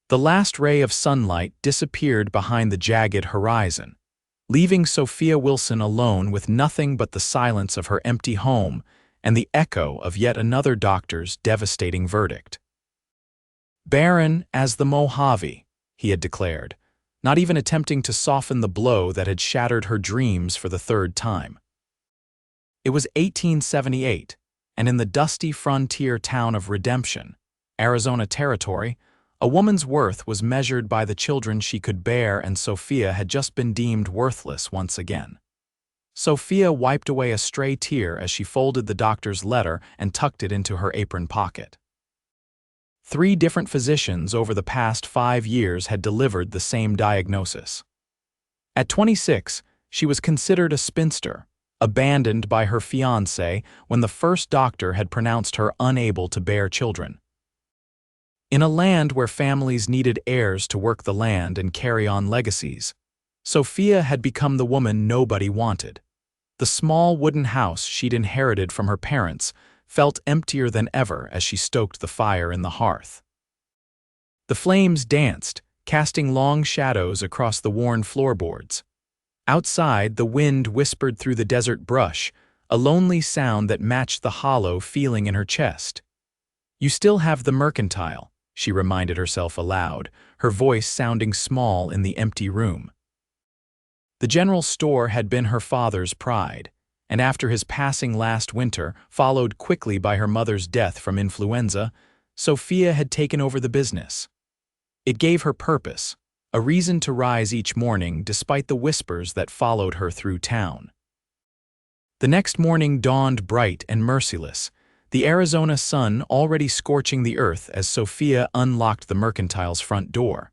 The last ray of sunlight disappeared behind the jagged horizon, leaving Sophia Wilson alone with nothing but the silence of her empty home and the echo of yet another doctor's devastating verdict. "Barren as the Mojave," he had declared, not even attempting to soften the blow that had shattered her dreams for the third time. It was 1878, and in the dusty frontier town of Redemption, Arizona Territory, a woman's worth was measured by the children she could bear, and Sophia had just been deemed worthless once again. Sophia wiped away a stray tear as she folded the doctor's letter and tucked it into her apron pocket. 3 different physicians over the past 5 years had delivered the same diagnosis. At 26, she was considered a spinster, abandoned by her fiancé when the first doctor had pronounced her unable to bear children. In a land where families needed heirs to work the land and carry on legacies, Sophia had become the woman nobody wanted. The small wooden house she'd inherited from her parents felt emptier than ever as she stoked the fire in the hearth. The flames danced, casting long shadows across the worn floorboards. Outside, the wind whispered through the desert brush, a lonely sound that matched the hollow feeling in her chest. "You still have the mercantile," she reminded herself aloud, her voice sounding small in the empty room. The general store had been her father's pride, and after his passing last winter, followed quickly by her mother's death from influenza, Sophia had taken over the business. It gave her purpose, a reason to rise each morning despite the whispers that followed her through town. The next morning dawned bright and merciless, the Arizona sun already scorching the earth as Sophia unlocked the mercantile's front door.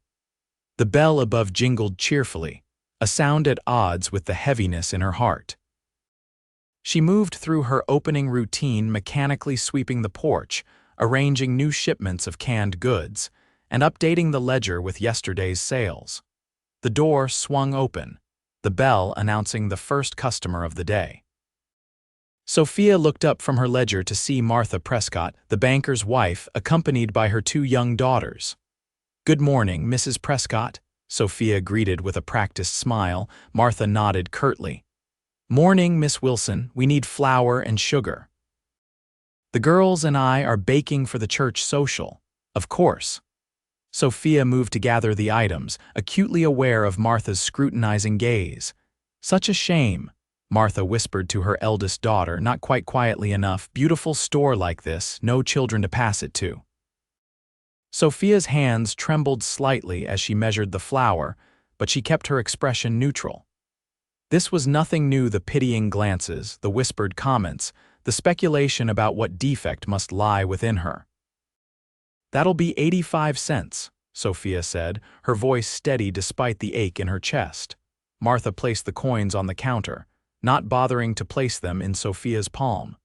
The bell above jingled cheerfully, a sound at odds with the heaviness in her heart. She moved through her opening routine, mechanically sweeping the porch, arranging new shipments of canned goods, and updating the ledger with yesterday's sales. The door swung open, the bell announcing the first customer of the day. Sophia looked up from her ledger to see Martha Prescott, the banker's wife, accompanied by her 2 young daughters. "Good morning, Mrs. Prescott," Sophia greeted with a practiced smile. Martha nodded curtly. "Morning, Miss Wilson. We need flour and sugar." "The girls and I are baking for the church social." "Of course." Sophia moved to gather the items, acutely aware of Martha's scrutinizing gaze. "Such a shame," Martha whispered to her eldest daughter, not quite quietly enough. "Beautiful store like this, no children to pass it to." Sophia's hands trembled slightly as she measured the flour, but she kept her expression neutral. This was nothing new: the pitying glances, the whispered comments, the speculation about what defect must lie within her. "That'll be 85 cents, Sophia said, her voice steady despite the ache in her chest. Martha placed the coins on the counter, not bothering to place them in Sophia's palm.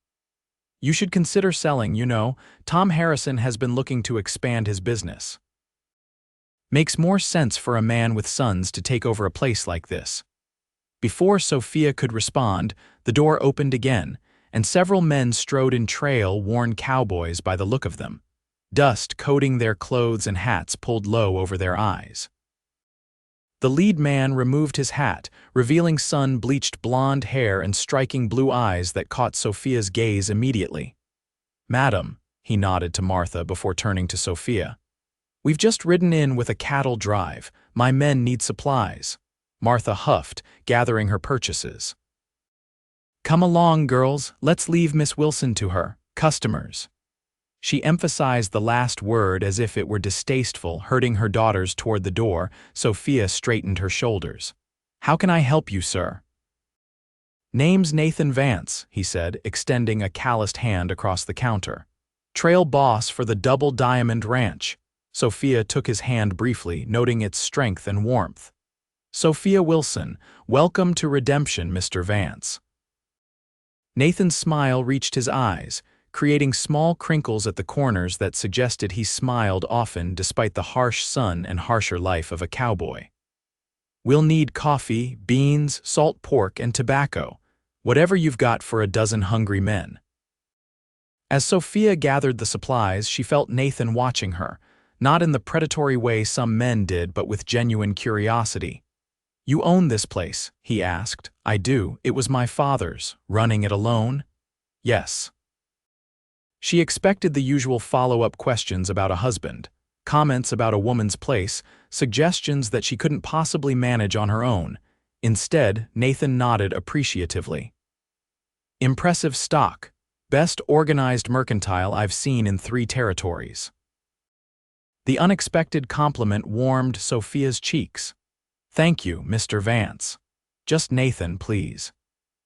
"You should consider selling, you know. Tom Harrison has been looking to expand his business. Makes more sense for a man with sons to take over a place like this." Before Sophia could respond, the door opened again, and several men strode in trail-worn cowboys by the look of them, dust coating their clothes and hats pulled low over their eyes. The lead man removed his hat, revealing sun-bleached blonde hair and striking blue eyes that caught Sophia's gaze immediately. "Madam," he nodded to Martha before turning to Sophia. "We've just ridden in with a cattle drive. My men need supplies." Martha huffed, gathering her purchases. "Come along, girls. Let's leave Miss Wilson to her customers." She emphasized the last word as if it were distasteful, herding her daughters toward the door. Sophia straightened her shoulders. "How can I help you, sir?" "Name's Nathan Vance," he said, extending a calloused hand across the counter. "Trail boss for the Double Diamond Ranch." Sophia took his hand briefly, noting its strength and warmth. "Sophia Wilson, welcome to Redemption, Mr. Vance." Nathan's smile reached his eyes, creating small crinkles at the corners that suggested he smiled often despite the harsh sun and harsher life of a cowboy. "We'll need coffee, beans, salt pork, and tobacco, whatever you've got for a dozen hungry men." As Sophia gathered the supplies, she felt Nathan watching her, not in the predatory way some men did, but with genuine curiosity. "You own this place?" he asked. "I do. It was my father's. Running it alone?" "Yes." She expected the usual follow-up questions about a husband, comments about a woman's place, suggestions that she couldn't possibly manage on her own. Instead, Nathan nodded appreciatively. "Impressive stock. Best organized mercantile I've seen in 3 territories." The unexpected compliment warmed Sophia's cheeks. "Thank you, Mr. Vance. Just Nathan, please."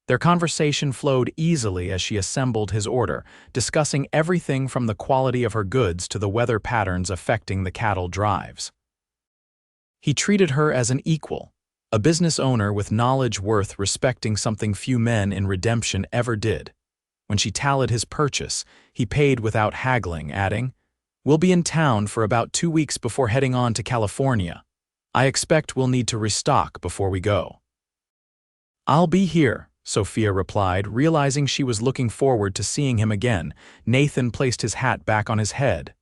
Their conversation flowed easily as she assembled his order, discussing everything from the quality of her goods to the weather patterns affecting the cattle drives. He treated her as an equal, a business owner with knowledge worth respecting, something few men in Redemption ever did. When she tallied his purchase, he paid without haggling, adding, "We'll be in town for about 2 weeks before heading on to California. I expect we'll need to restock before we go." "I'll be here," Sophia replied, realizing she was looking forward to seeing him again. Nathan placed his hat back on his head.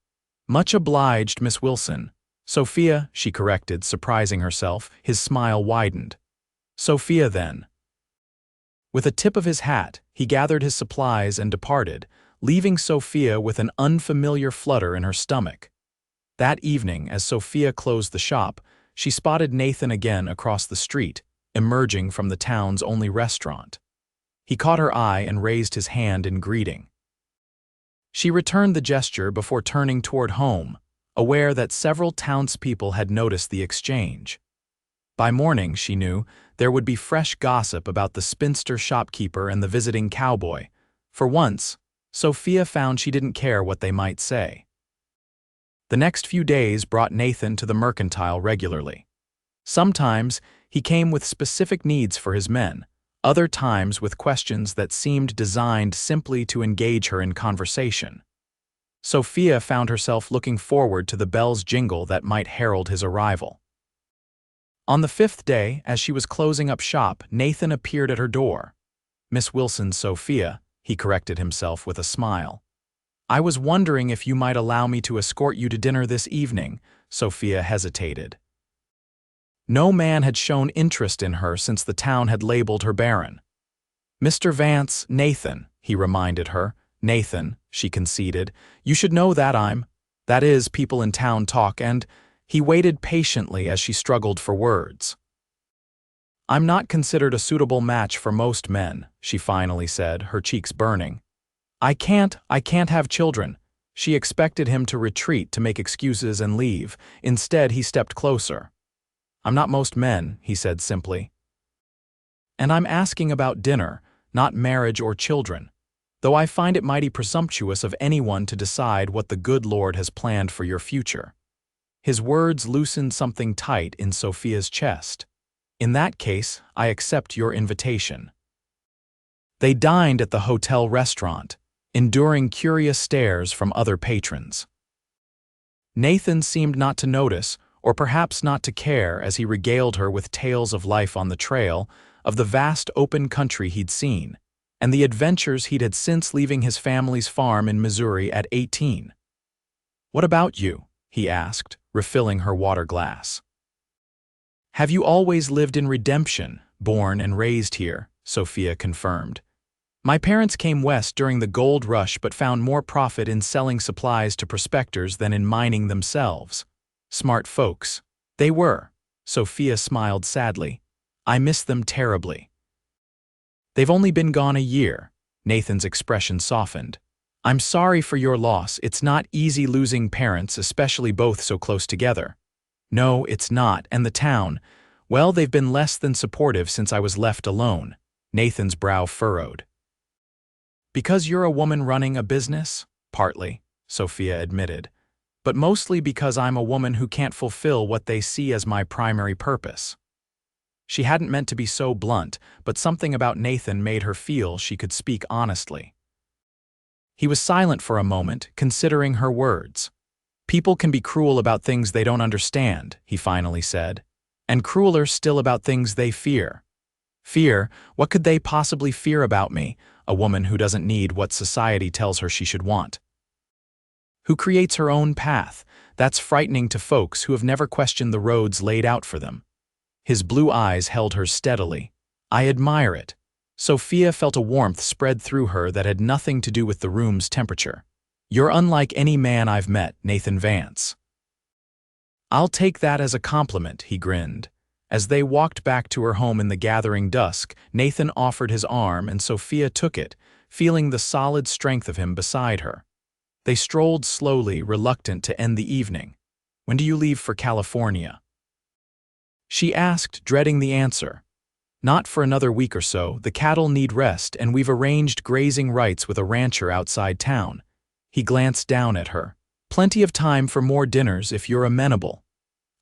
"Much obliged, Miss Wilson." "Sophia," she corrected, surprising herself. His smile widened. "Sophia, then." With a tip of his hat, he gathered his supplies and departed, leaving Sophia with an unfamiliar flutter in her stomach. That evening, as Sophia closed the shop, she spotted Nathan again across the street, emerging from the town's only restaurant. He caught her eye and raised his hand in greeting. She returned the gesture before turning toward home, aware that several townspeople had noticed the exchange. By morning, she knew, there would be fresh gossip about the spinster shopkeeper and the visiting cowboy. For once, Sophia found she didn't care what they might say. The next few days brought Nathan to the mercantile regularly. Sometimes, he came with specific needs for his men, other times with questions that seemed designed simply to engage her in conversation. Sophia found herself looking forward to the bell's jingle that might herald his arrival. On the 5th day, as she was closing up shop, Nathan appeared at her door. "Miss Wilson, Sophia," he corrected himself with a smile. "I was wondering if you might allow me to escort you to dinner this evening." Sophia hesitated. No man had shown interest in her since the town had labeled her barren. "Mr. Vance, Nathan," he reminded her. "Nathan," she conceded. "You should know that is, people in town talk," and he waited patiently as she struggled for words. "I'm not considered a suitable match for most men," she finally said, her cheeks burning. I can't have children." She expected him to retreat, to make excuses and leave. Instead, he stepped closer. "I'm not most men," he said simply. "And I'm asking about dinner, not marriage or children, though I find it mighty presumptuous of anyone to decide what the good Lord has planned for your future." His words loosened something tight in Sophia's chest. "In that case, I accept your invitation." They dined at the hotel restaurant, enduring curious stares from other patrons. Nathan seemed not to notice, or perhaps not to care, as he regaled her with tales of life on the trail, of the vast open country he'd seen, and the adventures he'd had since leaving his family's farm in Missouri at 18. "What about you?" he asked, refilling her water glass. "Have you always lived in Redemption, born and raised here?" Sophia confirmed. "My parents came west during the gold rush but found more profit in selling supplies to prospectors than in mining themselves. Smart folks. They were." Sophia smiled sadly. "I miss them terribly." "They've only been gone a year." Nathan's expression softened. "I'm sorry for your loss. It's not easy losing parents, especially both so close together." "No, it's not. And the town, well, they've been less than supportive since I was left alone." Nathan's brow furrowed. "Because you're a woman running a business?" "Partly," Sophia admitted. "But mostly because I'm a woman who can't fulfill what they see as my primary purpose." She hadn't meant to be so blunt, but something about Nathan made her feel she could speak honestly. He was silent for a moment, considering her words. "People can be cruel about things they don't understand," he finally said, "and crueler still about things they fear." "Fear? What could they possibly fear about me, a woman who doesn't need what society tells her she should want?" Who creates her own path. That's frightening to folks who have never questioned the roads laid out for them. His blue eyes held her steadily. I admire it. Sophia felt a warmth spread through her that had nothing to do with the room's temperature. You're unlike any man I've met, Nathan Vance. I'll take that as a compliment, he grinned. As they walked back to her home in the gathering dusk, Nathan offered his arm and Sophia took it, feeling the solid strength of him beside her. They strolled slowly, reluctant to end the evening. When do you leave for California? She asked, dreading the answer. Not for another week or so. The cattle need rest and we've arranged grazing rights with a rancher outside town. He glanced down at her. Plenty of time for more dinners if you're amenable.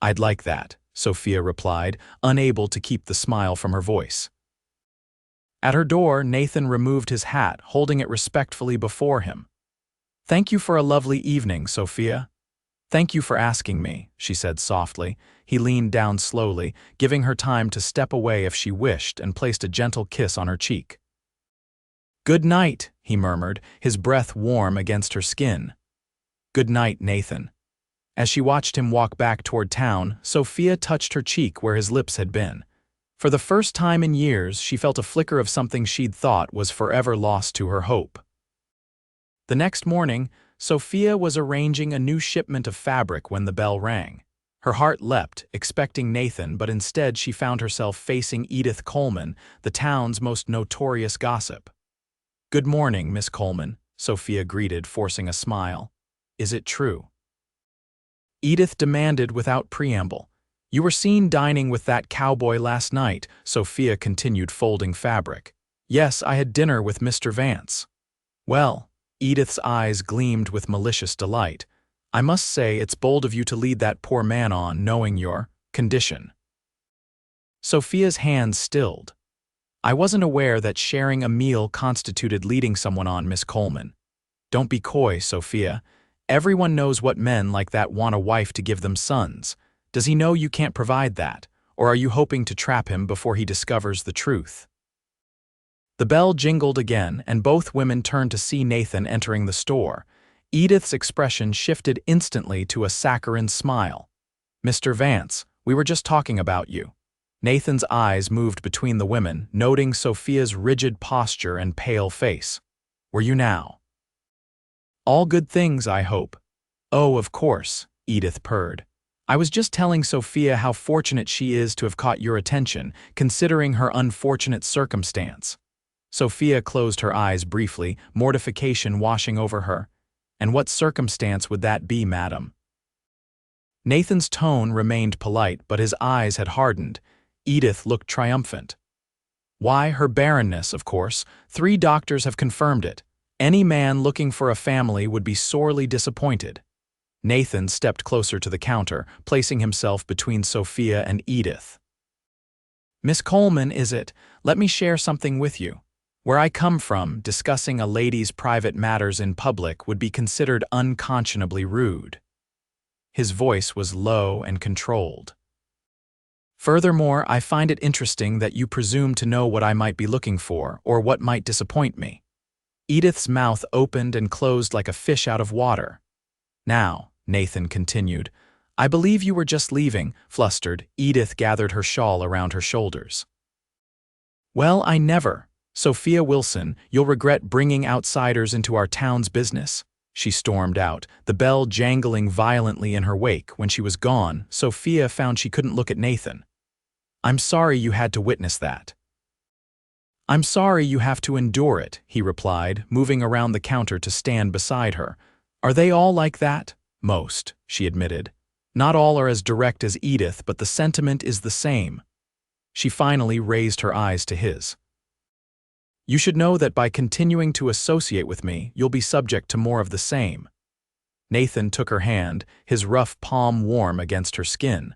I'd like that, Sophia replied, unable to keep the smile from her voice. At her door, Nathan removed his hat, holding it respectfully before him. Thank you for a lovely evening, Sophia. Thank you for asking me, she said softly. He leaned down slowly, giving her time to step away if she wished, and placed a gentle kiss on her cheek. Good night, he murmured, his breath warm against her skin. Good night, Nathan. As she watched him walk back toward town, Sophia touched her cheek where his lips had been. For the first time in years, she felt a flicker of something she'd thought was forever lost to her hope. The next morning, Sophia was arranging a new shipment of fabric when the bell rang. Her heart leapt, expecting Nathan, but instead she found herself facing Edith Coleman, the town's most notorious gossip. Good morning, Miss Coleman, Sophia greeted, forcing a smile. Is it true? Edith demanded without preamble. You were seen dining with that cowboy last night, Sophia continued, folding fabric. Yes, I had dinner with Mr. Vance. Well, Edith's eyes gleamed with malicious delight. I must say it's bold of you to lead that poor man on, knowing your condition. Sophia's hands stilled. I wasn't aware that sharing a meal constituted leading someone on, Miss Coleman. Don't be coy, Sophia. Everyone knows what men like that want a wife to give them sons. Does he know you can't provide that, or are you hoping to trap him before he discovers the truth? The bell jingled again, and both women turned to see Nathan entering the store. Edith's expression shifted instantly to a saccharine smile. Mr. Vance, we were just talking about you. Nathan's eyes moved between the women, noting Sophia's rigid posture and pale face. Were you now? All good things, I hope. Oh, of course, Edith purred. I was just telling Sophia how fortunate she is to have caught your attention, considering her unfortunate circumstance. Sophia closed her eyes briefly, mortification washing over her. And what circumstance would that be, madam? Nathan's tone remained polite, but his eyes had hardened. Edith looked triumphant. Why, her barrenness, of course. 3 doctors have confirmed it. Any man looking for a family would be sorely disappointed. Nathan stepped closer to the counter, placing himself between Sophia and Edith. Miss Coleman, is it? Let me share something with you. Where I come from, discussing a lady's private matters in public would be considered unconscionably rude. His voice was low and controlled. Furthermore, I find it interesting that you presume to know what I might be looking for, or what might disappoint me. Edith's mouth opened and closed like a fish out of water. Now, Nathan continued, I believe you were just leaving. Flustered, Edith gathered her shawl around her shoulders. Well, I never. Sophia Wilson, you'll regret bringing outsiders into our town's business. She stormed out, the bell jangling violently in her wake. When she was gone, Sophia found she couldn't look at Nathan. I'm sorry you had to witness that. I'm sorry you have to endure it, he replied, moving around the counter to stand beside her. Are they all like that? Most, she admitted. Not all are as direct as Edith, but the sentiment is the same. She finally raised her eyes to his. You should know that by continuing to associate with me, you'll be subject to more of the same. Nathan took her hand, his rough palm warm against her skin.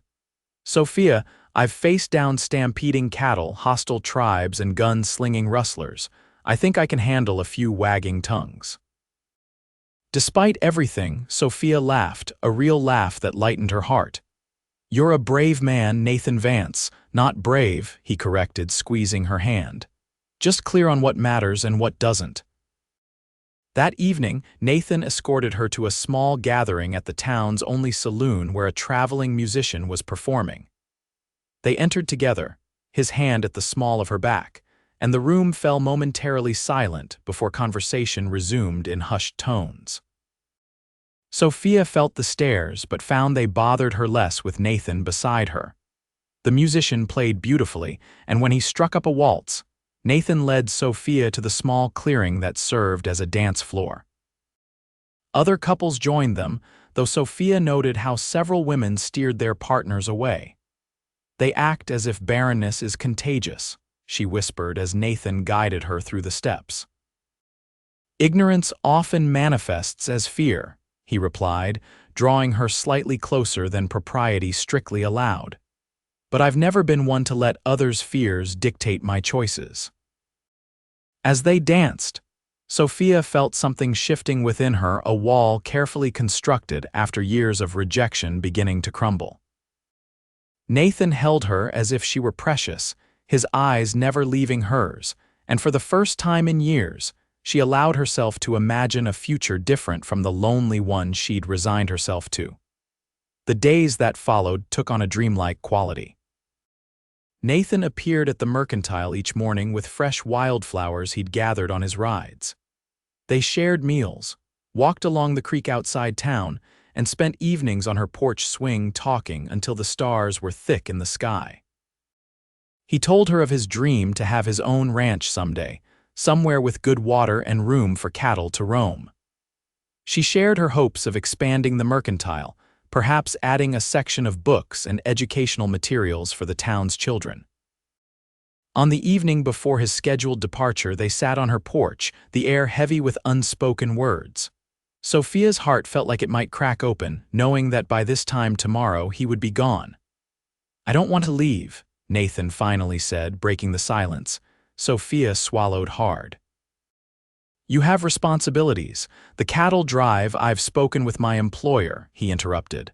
Sophia, I've faced down stampeding cattle, hostile tribes, and gun-slinging rustlers. I think I can handle a few wagging tongues. Despite everything, Sophia laughed, a real laugh that lightened her heart. You're a brave man, Nathan Vance. Not brave, he corrected, squeezing her hand. Just clear on what matters and what doesn't. That evening, Nathan escorted her to a small gathering at the town's only saloon where a traveling musician was performing. They entered together, his hand at the small of her back, and the room fell momentarily silent before conversation resumed in hushed tones. Sophia felt the stares but found they bothered her less with Nathan beside her. The musician played beautifully, and when he struck up a waltz, Nathan led Sophia to the small clearing that served as a dance floor. Other couples joined them, though Sophia noted how several women steered their partners away. "They act as if barrenness is contagious," she whispered as Nathan guided her through the steps. "Ignorance often manifests as fear," he replied, drawing her slightly closer than propriety strictly allowed. "But I've never been one to let others' fears dictate my choices." As they danced, Sophia felt something shifting within her, a wall carefully constructed after years of rejection beginning to crumble. Nathan held her as if she were precious, his eyes never leaving hers, and for the first time in years, she allowed herself to imagine a future different from the lonely one she'd resigned herself to. The days that followed took on a dreamlike quality. Nathan appeared at the Mercantile each morning with fresh wildflowers he'd gathered on his rides. They shared meals, walked along the creek outside town, and spent evenings on her porch swing talking until the stars were thick in the sky. He told her of his dream to have his own ranch someday, somewhere with good water and room for cattle to roam. She shared her hopes of expanding the Mercantile, perhaps adding a section of books and educational materials for the town's children. On the evening before his scheduled departure, they sat on her porch, the air heavy with unspoken words. Sophia's heart felt like it might crack open, knowing that by this time tomorrow he would be gone. "I don't want to leave," Nathan finally said, breaking the silence. Sophia swallowed hard. "You have responsibilities. The cattle drive, I've spoken with my employer," he interrupted.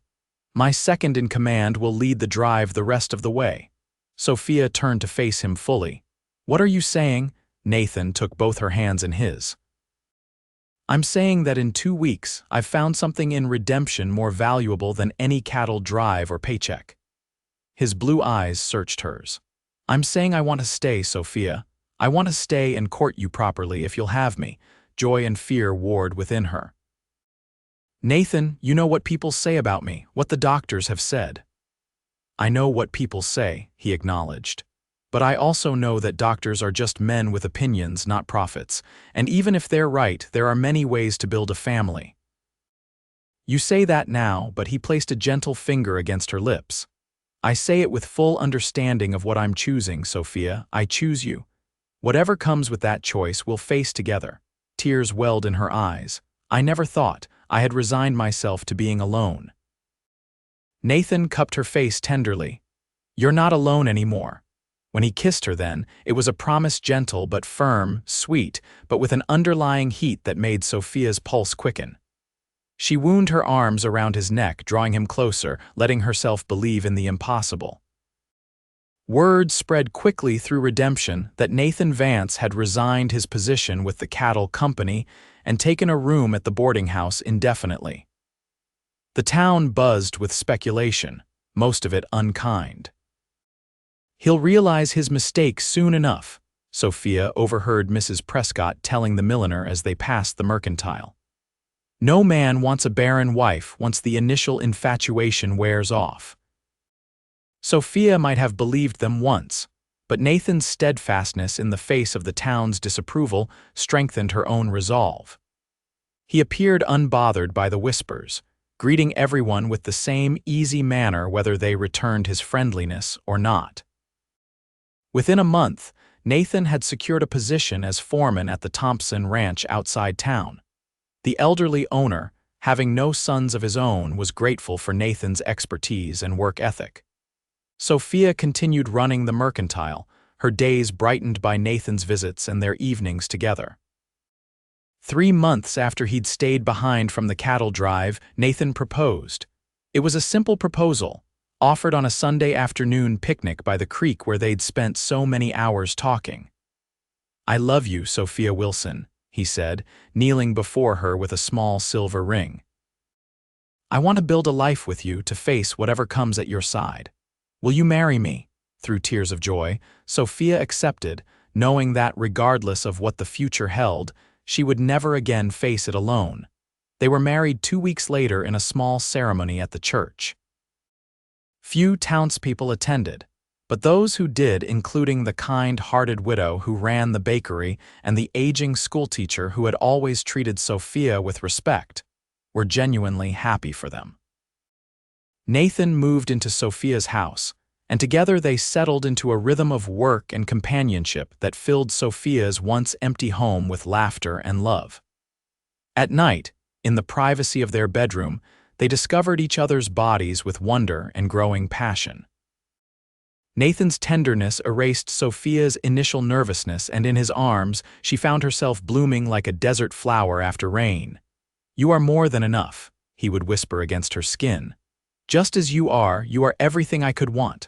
"My second in command will lead the drive the rest of the way." Sophia turned to face him fully. "What are you saying?" Nathan took both her hands in his. "I'm saying that in 2 weeks, I've found something in redemption more valuable than any cattle drive or paycheck." His blue eyes searched hers. "I'm saying I want to stay, Sophia. I want to stay and court you properly if you'll have me." Joy and fear warred within her. "Nathan, you know what people say about me, what the doctors have said." "I know what people say," he acknowledged. "But I also know that doctors are just men with opinions, not prophets, and even if they're right, there are many ways to build a family." "You say that now," but he placed a gentle finger against her lips. "I say it with full understanding of what I'm choosing, Sophia. I choose you. Whatever comes with that choice, we'll face together." Tears welled in her eyes. "I never thought I had resigned myself to being alone." Nathan cupped her face tenderly. "You're not alone anymore." When he kissed her then, it was a promise gentle but firm, sweet, but with an underlying heat that made Sophia's pulse quicken. She wound her arms around his neck, drawing him closer, letting herself believe in the impossible. Word spread quickly through redemption that Nathan Vance had resigned his position with the cattle company and taken a room at the boarding house indefinitely. The town buzzed with speculation, most of it unkind. "He'll realize his mistake soon enough," Sophia overheard Mrs. Prescott telling the milliner as they passed the Mercantile. "No man wants a barren wife once the initial infatuation wears off." Sophia might have believed them once, but Nathan's steadfastness in the face of the town's disapproval strengthened her own resolve. He appeared unbothered by the whispers, greeting everyone with the same easy manner whether they returned his friendliness or not. Within a month, Nathan had secured a position as foreman at the Thompson Ranch outside town. The elderly owner, having no sons of his own, was grateful for Nathan's expertise and work ethic. Sophia continued running the Mercantile, her days brightened by Nathan's visits and their evenings together. 3 months after he'd stayed behind from the cattle drive, Nathan proposed. It was a simple proposal, offered on a Sunday afternoon picnic by the creek where they'd spent so many hours talking. "I love you, Sophia Wilson," he said, kneeling before her with a small silver ring. "I want to build a life with you to face whatever comes at your side. Will you marry me?" Through tears of joy, Sophia accepted, knowing that regardless of what the future held, she would never again face it alone. They were married 2 weeks later in a small ceremony at the church. Few townspeople attended, but those who did, including the kind-hearted widow who ran the bakery and the aging schoolteacher who had always treated Sophia with respect, were genuinely happy for them. Nathan moved into Sophia's house, and together they settled into a rhythm of work and companionship that filled Sophia's once empty home with laughter and love. At night, in the privacy of their bedroom, they discovered each other's bodies with wonder and growing passion. Nathan's tenderness erased Sophia's initial nervousness, and in his arms, she found herself blooming like a desert flower after rain. "You are more than enough," he would whisper against her skin. "Just as you are everything I could want."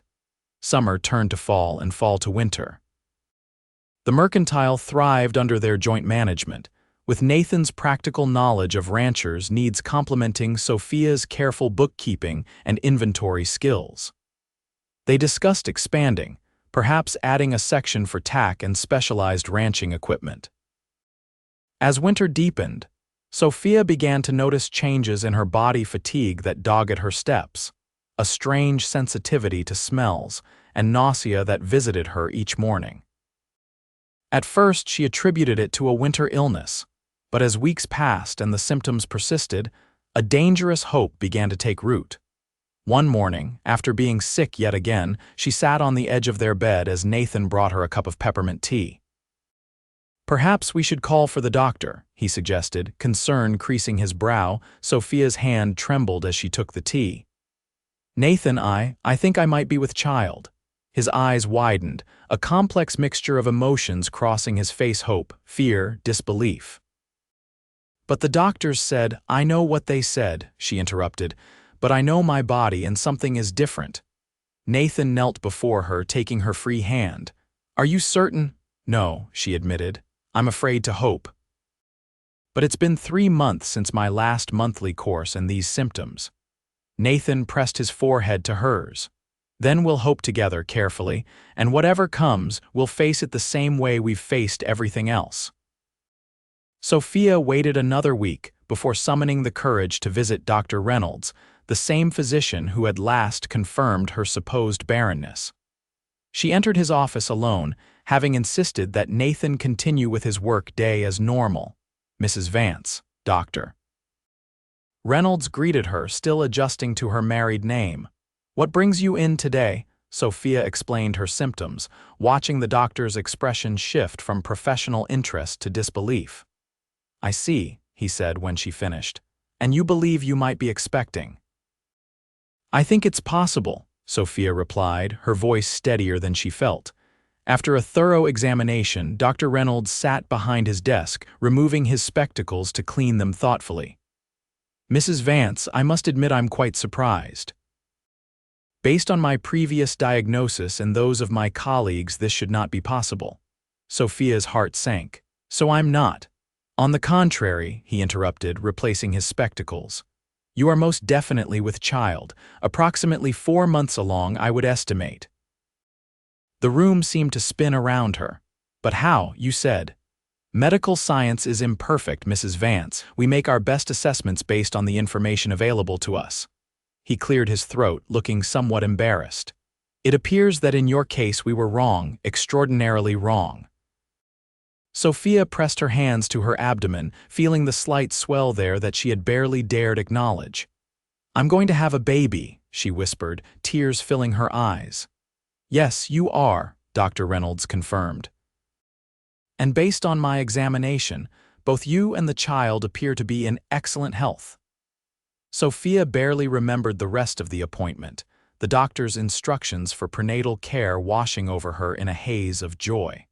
Summer turned to fall and fall to winter. The Mercantile thrived under their joint management, with Nathan's practical knowledge of ranchers' needs complementing Sophia's careful bookkeeping and inventory skills. They discussed expanding, perhaps adding a section for tack and specialized ranching equipment. As winter deepened, Sophia began to notice changes in her body fatigue that dogged her steps, a strange sensitivity to smells, and nausea that visited her each morning. At first, she attributed it to a winter illness, but as weeks passed and the symptoms persisted, a dangerous hope began to take root. One morning, after being sick yet again, she sat on the edge of their bed as Nathan brought her a cup of peppermint tea. "Perhaps we should call for the doctor," he suggested, concern creasing his brow. Sophia's hand trembled as she took the tea. "Nathan, I think I might be with child." His eyes widened, a complex mixture of emotions crossing his face: hope, fear, disbelief. "But the doctors said—" "I know what they said," she interrupted, "but I know my body and something is different." Nathan knelt before her, taking her free hand. "Are you certain?" "No," she admitted. "I'm afraid to hope. But it's been 3 months since my last monthly course and these symptoms." Nathan pressed his forehead to hers. "Then we'll hope together carefully, and whatever comes, we'll face it the same way we've faced everything else." Sophia waited another week before summoning the courage to visit Dr. Reynolds, the same physician who had last confirmed her supposed barrenness. She entered his office alone, having insisted that Nathan continue with his work day as normal. "Mrs. Vance, doctor." Reynolds greeted her, still adjusting to her married name. "What brings you in today?" Sophia explained her symptoms, watching the doctor's expression shift from professional interest to disbelief. "I see," he said when she finished. "And you believe you might be expecting?" "I think it's possible," Sophia replied, her voice steadier than she felt. After a thorough examination, Dr. Reynolds sat behind his desk, removing his spectacles to clean them thoughtfully. "Mrs. Vance, I must admit I'm quite surprised. Based on my previous diagnosis and those of my colleagues, this should not be possible." Sophia's heart sank. "So I'm not." "On the contrary," he interrupted, replacing his spectacles. "You are most definitely with child, approximately 4 months along, I would estimate." The room seemed to spin around her. "But how? You said." "Medical science is imperfect, Mrs. Vance. We make our best assessments based on the information available to us." He cleared his throat, looking somewhat embarrassed. "It appears that in your case we were wrong, extraordinarily wrong." Sophia pressed her hands to her abdomen, feeling the slight swell there that she had barely dared acknowledge. "I'm going to have a baby," she whispered, tears filling her eyes. "Yes, you are," Dr. Reynolds confirmed. "And based on my examination, both you and the child appear to be in excellent health." Sophia barely remembered the rest of the appointment, the doctor's instructions for prenatal care washing over her in a haze of joy.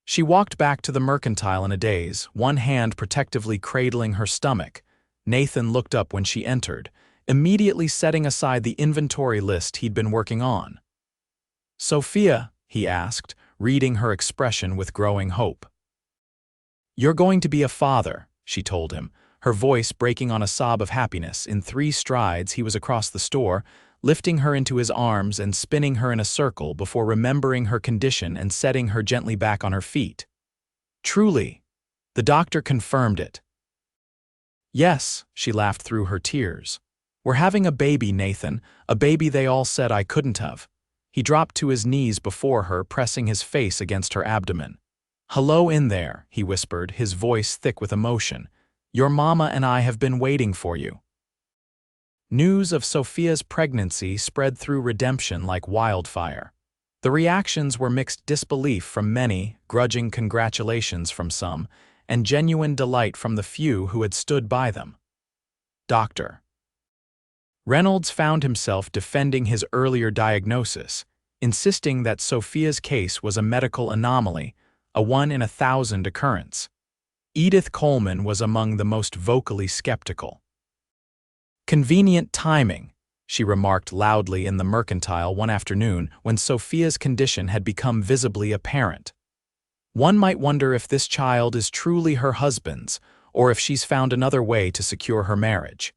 She walked back to the Mercantile in a daze, one hand protectively cradling her stomach. Nathan looked up when she entered, immediately setting aside the inventory list he'd been working on. "Sophia," he asked, reading her expression with growing hope. "You're going to be a father," she told him, her voice breaking on a sob of happiness. In 3 strides, he was across the store, lifting her into his arms and spinning her in a circle before remembering her condition and setting her gently back on her feet. "Truly." The doctor confirmed it. "Yes," she laughed through her tears. "We're having a baby, Nathan, a baby they all said I couldn't have." He dropped to his knees before her, pressing his face against her abdomen. "Hello in there," he whispered, his voice thick with emotion. "Your mama and I have been waiting for you." News of Sophia's pregnancy spread through Redemption like wildfire. The reactions were mixed disbelief from many, grudging congratulations from some, and genuine delight from the few who had stood by them. Dr. Reynolds found himself defending his earlier diagnosis, insisting that Sophia's case was a medical anomaly, a 1 in 1,000 occurrence. Edith Coleman was among the most vocally skeptical. "Convenient timing," she remarked loudly in the Mercantile one afternoon when Sophia's condition had become visibly apparent. "One might wonder if this child is truly her husband's, or if she's found another way to secure her marriage."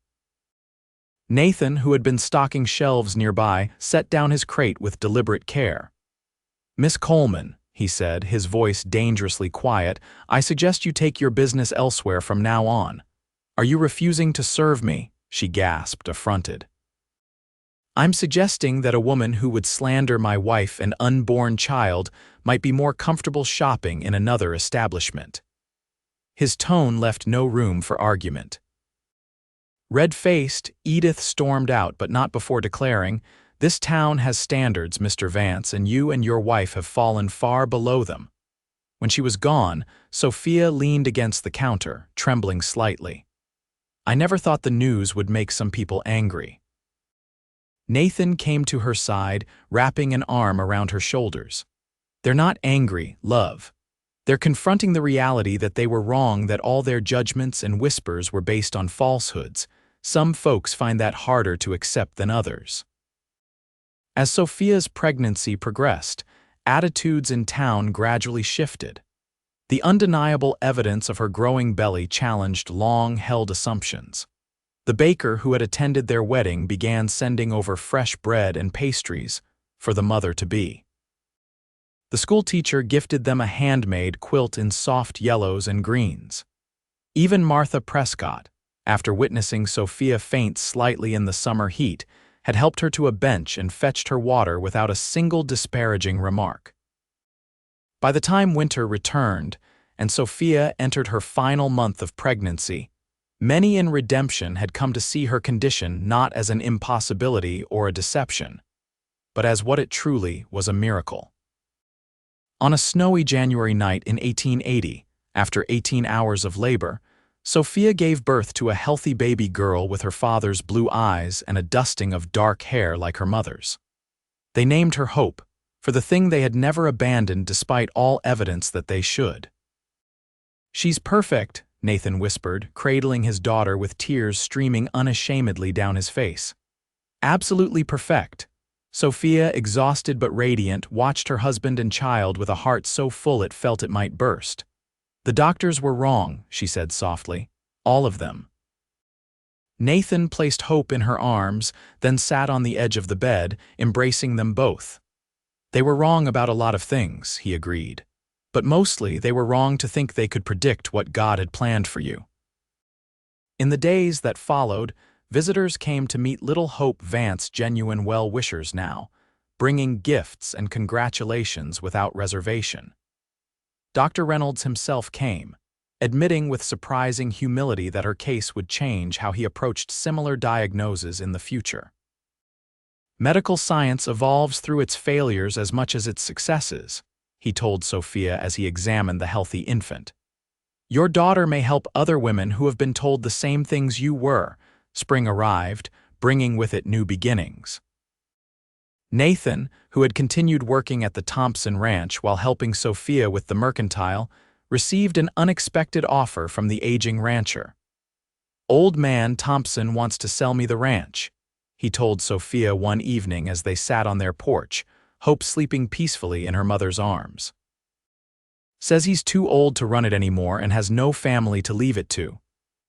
Nathan, who had been stocking shelves nearby, set down his crate with deliberate care. "Miss Coleman," he said, his voice dangerously quiet, "I suggest you take your business elsewhere from now on." "Are you refusing to serve me?" she gasped, affronted. "I'm suggesting that a woman who would slander my wife and unborn child might be more comfortable shopping in another establishment." His tone left no room for argument. Red-faced, Edith stormed out, but not before declaring, "This town has standards, Mr. Vance, and you and your wife have fallen far below them." When she was gone, Sophia leaned against the counter, trembling slightly. "I never thought the news would make some people angry." Nathan came to her side, wrapping an arm around her shoulders. "They're not angry, love. They're confronting the reality that they were wrong, that all their judgments and whispers were based on falsehoods. Some folks find that harder to accept than others." As Sophia's pregnancy progressed, attitudes in town gradually shifted. The undeniable evidence of her growing belly challenged long-held assumptions. The baker who had attended their wedding began sending over fresh bread and pastries for the mother-to-be. The schoolteacher gifted them a handmade quilt in soft yellows and greens. Even Martha Prescott, after witnessing Sophia faint slightly in the summer heat, had helped her to a bench and fetched her water without a single disparaging remark. By the time winter returned, and Sophia entered her final month of pregnancy, many in Redemption had come to see her condition not as an impossibility or a deception, but as what it truly was, a miracle. On a snowy January night in 1880, after 18 hours of labor, Sophia gave birth to a healthy baby girl with her father's blue eyes and a dusting of dark hair like her mother's. They named her Hope, for the thing they had never abandoned despite all evidence that they should. "She's perfect," Nathan whispered, cradling his daughter with tears streaming unashamedly down his face. "Absolutely perfect." Sophia, exhausted but radiant, watched her husband and child with a heart so full it felt it might burst. "The doctors were wrong," she said softly. "All of them." Nathan placed Hope in her arms, then sat on the edge of the bed, embracing them both. "They were wrong about a lot of things," he agreed. "But mostly they were wrong to think they could predict what God had planned for you." In the days that followed, visitors came to meet little Hope Vance, genuine well-wishers now, bringing gifts and congratulations without reservation. Dr. Reynolds himself came, admitting with surprising humility that her case would change how he approached similar diagnoses in the future. "Medical science evolves through its failures as much as its successes," he told Sophia as he examined the healthy infant. "Your daughter may help other women who have been told the same things you were." Spring arrived, bringing with it new beginnings. Nathan, who had continued working at the Thompson Ranch while helping Sophia with the Mercantile, received an unexpected offer from the aging rancher. "Old man Thompson wants to sell me the ranch," he told Sophia one evening as they sat on their porch, Hope sleeping peacefully in her mother's arms. Says he's too old to run it anymore and has no family to leave it to.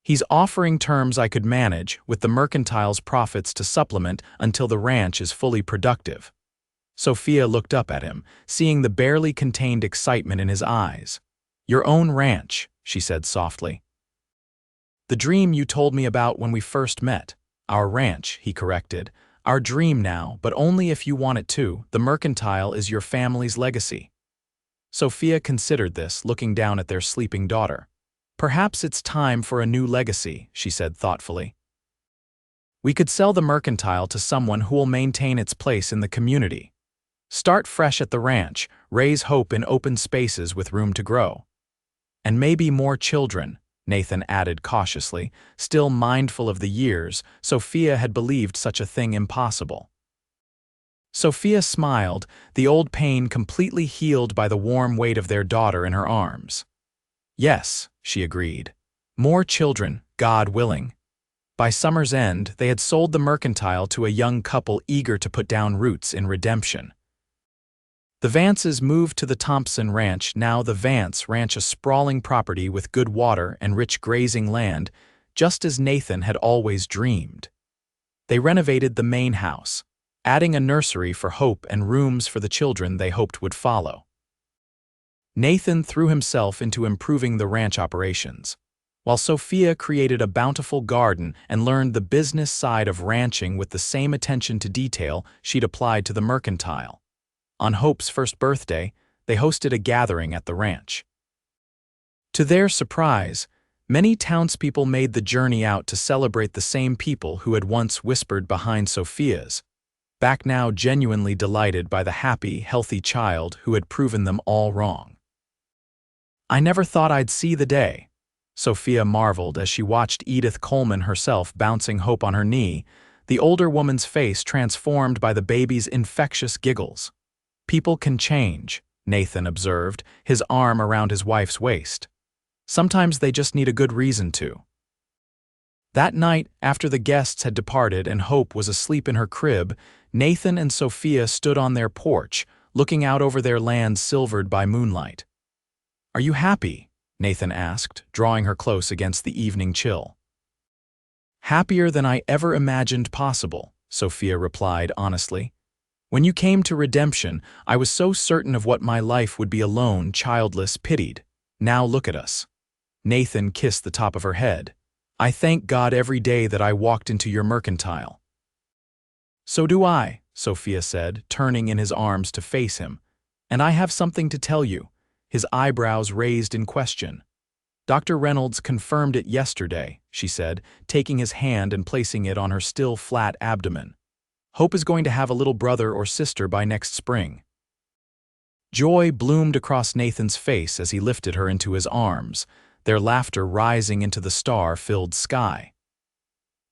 He's offering terms I could manage, with the mercantile's profits to supplement until the ranch is fully productive. Sophia looked up at him, seeing the barely contained excitement in his eyes. Your own ranch, she said softly. The dream you told me about when we first met. Our ranch, he corrected. Our dream now, but only if you want it to. The mercantile is your family's legacy. Sophia considered this, looking down at their sleeping daughter. Perhaps it's time for a new legacy, she said thoughtfully. We could sell the mercantile to someone who will maintain its place in the community. Start fresh at the ranch, raise hope in open spaces with room to grow. And maybe more children, Nathan added cautiously, still mindful of the years Sophia had believed such a thing impossible. Sophia smiled, the old pain completely healed by the warm weight of their daughter in her arms. Yes, she agreed. More children, God willing. By summer's end, they had sold the mercantile to a young couple eager to put down roots in redemption. The Vances moved to the Thompson Ranch, now the Vance Ranch, a sprawling property with good water and rich grazing land, just as Nathan had always dreamed. They renovated the main house, adding a nursery for Hope and rooms for the children they hoped would follow. Nathan threw himself into improving the ranch operations, while Sophia created a bountiful garden and learned the business side of ranching with the same attention to detail she'd applied to the mercantile. On Hope's first birthday, they hosted a gathering at the ranch. To their surprise, many townspeople made the journey out to celebrate the same people who had once whispered behind Sophia's back, now genuinely delighted by the happy, healthy child who had proven them all wrong. I never thought I'd see the day, Sophia marveled as she watched Edith Coleman herself bouncing Hope on her knee, the older woman's face transformed by the baby's infectious giggles. People can change, Nathan observed, his arm around his wife's waist. Sometimes they just need a good reason to. That night, after the guests had departed and Hope was asleep in her crib, Nathan and Sophia stood on their porch, looking out over their land silvered by moonlight. Are you happy? Nathan asked, drawing her close against the evening chill. Happier than I ever imagined possible, Sophia replied honestly. When you came to redemption, I was so certain of what my life would be, alone, childless, pitied. Now look at us. Nathan kissed the top of her head. I thank God every day that I walked into your mercantile. So do I, Sophia said, turning in his arms to face him. And I have something to tell you, his eyebrows raised in question. Dr. Reynolds confirmed it yesterday, she said, taking his hand and placing it on her still flat abdomen. Hope is going to have a little brother or sister by next spring. Joy bloomed across Nathan's face as he lifted her into his arms, their laughter rising into the star-filled sky.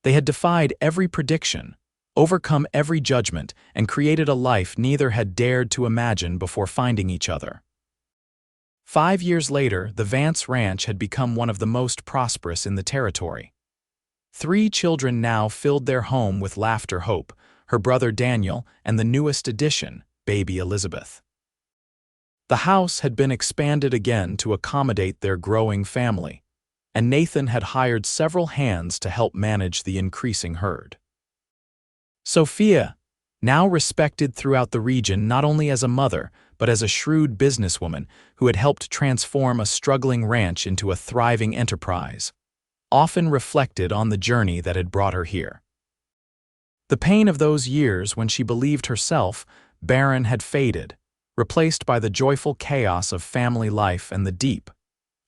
They had defied every prediction, overcome every judgment, and created a life neither had dared to imagine before finding each other. 5 years later, the Vance Ranch had become one of the most prosperous in the territory. 3 children now filled their home with laughter. Hope, her brother Daniel, and the newest addition, baby Elizabeth. The house had been expanded again to accommodate their growing family, and Nathan had hired several hands to help manage the increasing herd. Sophia, now respected throughout the region not only as a mother, but as a shrewd businesswoman who had helped transform a struggling ranch into a thriving enterprise, often reflected on the journey that had brought her here. The pain of those years when she believed herself barren had faded, replaced by the joyful chaos of family life and the deep,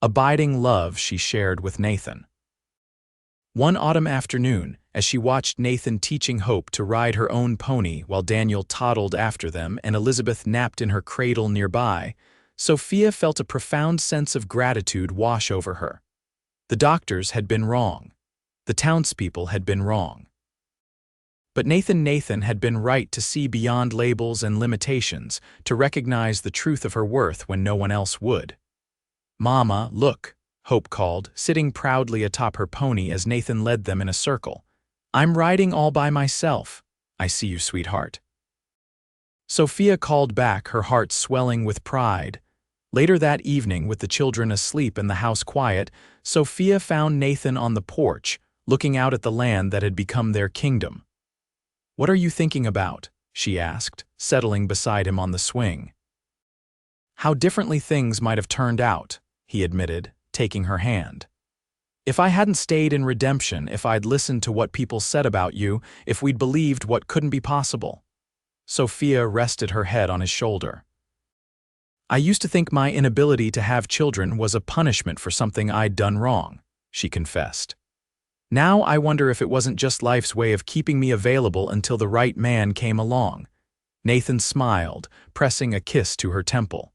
abiding love she shared with Nathan. One autumn afternoon, as she watched Nathan teaching Hope to ride her own pony while Daniel toddled after them and Elizabeth napped in her cradle nearby, Sophia felt a profound sense of gratitude wash over her. The doctors had been wrong. The townspeople had been wrong. But Nathan had been right to see beyond labels and limitations, to recognize the truth of her worth when no one else would. Mama, look, Hope called, sitting proudly atop her pony as Nathan led them in a circle. I'm riding all by myself. I see you, sweetheart. Sophia called back, her heart swelling with pride. Later that evening, with the children asleep and the house quiet, Sophia found Nathan on the porch, looking out at the land that had become their kingdom. "What are you thinking about?" she asked, settling beside him on the swing. "How differently things might have turned out," he admitted, taking her hand. "If I hadn't stayed in redemption, if I'd listened to what people said about you, if we'd believed what couldn't be possible." Sophia rested her head on his shoulder. "I used to think my inability to have children was a punishment for something I'd done wrong," she confessed. "Now I wonder if it wasn't just life's way of keeping me available until the right man came along." Nathan smiled, pressing a kiss to her temple.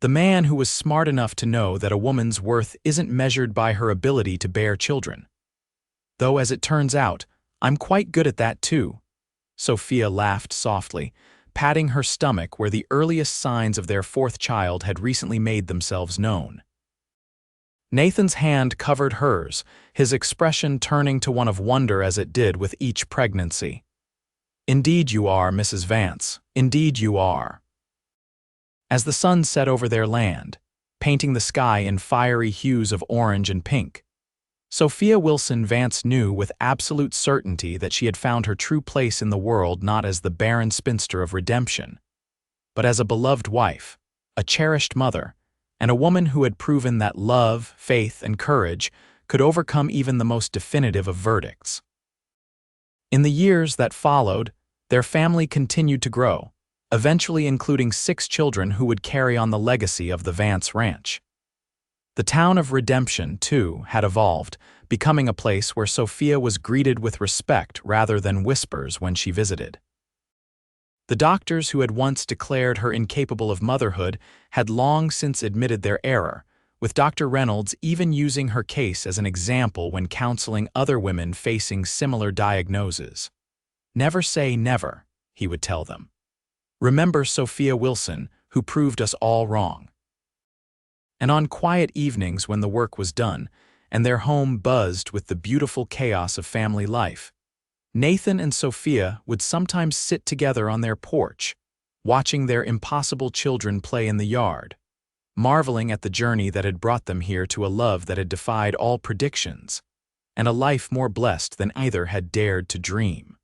"The man who was smart enough to know that a woman's worth isn't measured by her ability to bear children. Though, as it turns out, I'm quite good at that too." Sophia laughed softly, patting her stomach where the earliest signs of their fourth child had recently made themselves known. Nathan's hand covered hers, his expression turning to one of wonder as it did with each pregnancy. "Indeed you are, Mrs. Vance. Indeed you are." As the sun set over their land, painting the sky in fiery hues of orange and pink, Sophia Wilson Vance knew with absolute certainty that she had found her true place in the world, not as the barren spinster of redemption, but as a beloved wife, a cherished mother, and a woman who had proven that love, faith, and courage could overcome even the most definitive of verdicts. In the years that followed, their family continued to grow, eventually including 6 children who would carry on the legacy of the Vance Ranch. The town of Redemption, too, had evolved, becoming a place where Sophia was greeted with respect rather than whispers when she visited. The doctors who had once declared her incapable of motherhood had long since admitted their error, with Dr. Reynolds even using her case as an example when counseling other women facing similar diagnoses. "Never say never," he would tell them. "Remember Sophia Wilson, who proved us all wrong." And on quiet evenings when the work was done, and their home buzzed with the beautiful chaos of family life, Nathan and Sophia would sometimes sit together on their porch, watching their impossible children play in the yard, marveling at the journey that had brought them here to a love that had defied all predictions, and a life more blessed than either had dared to dream.